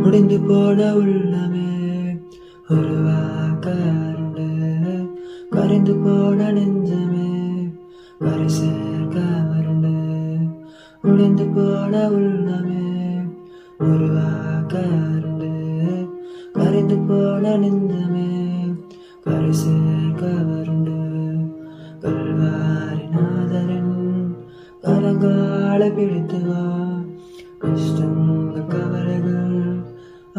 முடிந்து போன உள்ளமே உருவாக்கருண்டு கரைந்து போன நெஞ்சமே கரை சேர்க்க வருண்டு. முடிந்து போன உள்ளமே உருவாக்கருண்டு கரைந்து போன நெஞ்சமே கரை சேர்க்க வருண்டு. கல்வாரிநாதரின் கரங்காலை பிடித்து வா, கஷ்டங்கள் கவலைகள்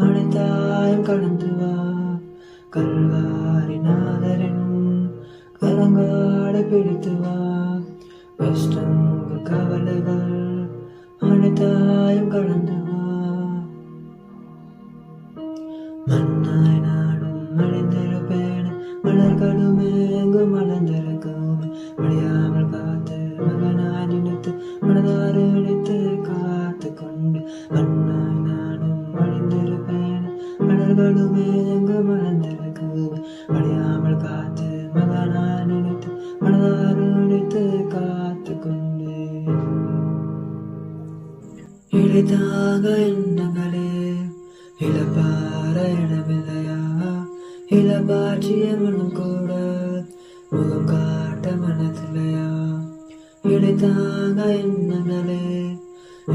அனைத்தாயும் கடந்து வா. கல்வாரிநாதரின் கரங்காலை பிடித்து வா, கஷ்டங்கள் கவலைகள் அனைத்தாயும் கடந்து வா. மண்ணாய் நானும் மறைந்திருப்பேன், மலர்களுமே எங்கும் மலர்ந்திருக்கும். மடியாமல் காத்து மகனாய் நினைத்து மனதாறு அழைத்து காத்து கொண்டு. மண்ணாய் நானும் மறைந்திருப்பேன், மலர்களுமே எங்கும் மலர்ந்திருக்கும். மடியாமல் காத்து மகனாய் நினைத்து மனதாறு அழைத்து காத்து கொண்டு. இழைத்தாக எண்ணங்களே இழப்பார இடமில்லையா, இளபாட்சிய மனம் கூட முகம் காட்ட மனதில்லையா. இழைத்தாங்க எண்ணங்களே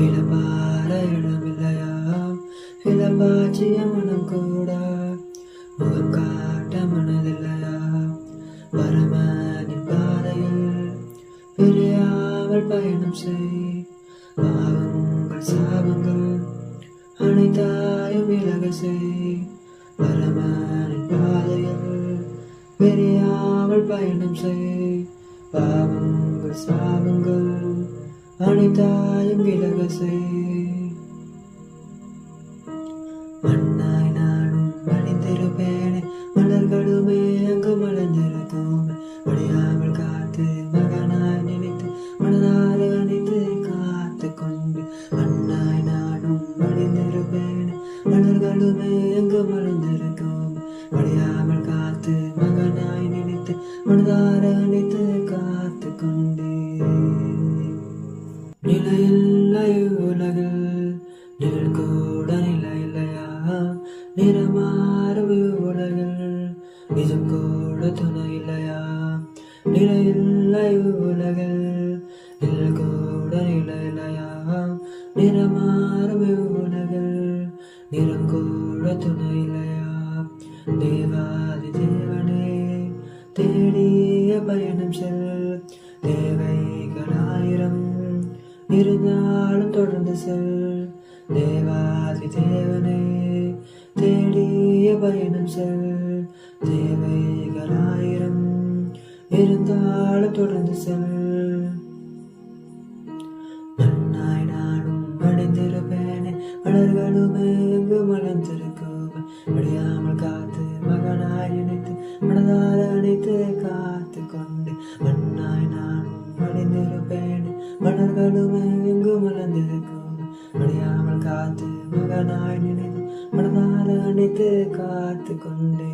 இழப்பார இடமில்லையா, இளபாட்சிய மனம் கூட முகம் காட்ட மனதில்லையா. பரமனின் பாதையில் பிரியாமல் பயணம் செய், பாவங்கள் சாபங்கள் அனைத்தாயும் விலக செய். பரமனின் பாதையில் பிரியாமல் பயணம் செய், பாவங்கள் சாபங்கள் அனைத்தாயும் விலக செய். மண்ணாய் நானும் மணிந்திருப்பேனே, மலர்களுமே அங்கு மலர்ந்திருக்கும். மடியாமல் காத்து மகனாய் நினைத்து மனதாறு அணைத்து காத்து கொண்டு. மண்ணாய் நானும் மணிந்திருப்பேனே, மலர்களுமே அங்கு மலர்ந்திருக்கும். மடியாமல் காத்து மகனாய் நினைத்து மனதாறு அணைத்து காத்து கொண்டு. நிலையில்லை உலகில் நிழல் கூட நிலையில்லையா, நிறமாறும் உலகில் நிஜம் கூட துணை இல்லையா. நிலையில்லை உலகில் நிழல் கூட நிலையில்லையா, நிறமாறும் உலகில் நிறம் கூட துணை இல்லையா. தேவாதி தேவனே தேடிய பயணம் செல், தேவைகள் ஆயிரம் இருந்தாலும் தொடர்ந்து செல். தேவாதி தேவனே தேடிய பயணம் செல், தேவைகள் ஆயிரம் இருந்தாலும் தொடர்ந்து செல். மண்ணாய் நானும் மணிந்திருப்பேனே, மலர்களுமே எங்கு மலர்ந்திருக்கும். முடியாமல் காத்து மகனாய் நினைத்து மனதார அணைத்து காத்து கொண்டு. மண்ணாய் நானும் மணிந்திருப்பேனே, மலர்களுமே எங்கு மலர்ந்திருக்கும். முடியாமல் காத்து மகனாய் நினைத்து மனதார அணைத்து காத்து கொண்டு.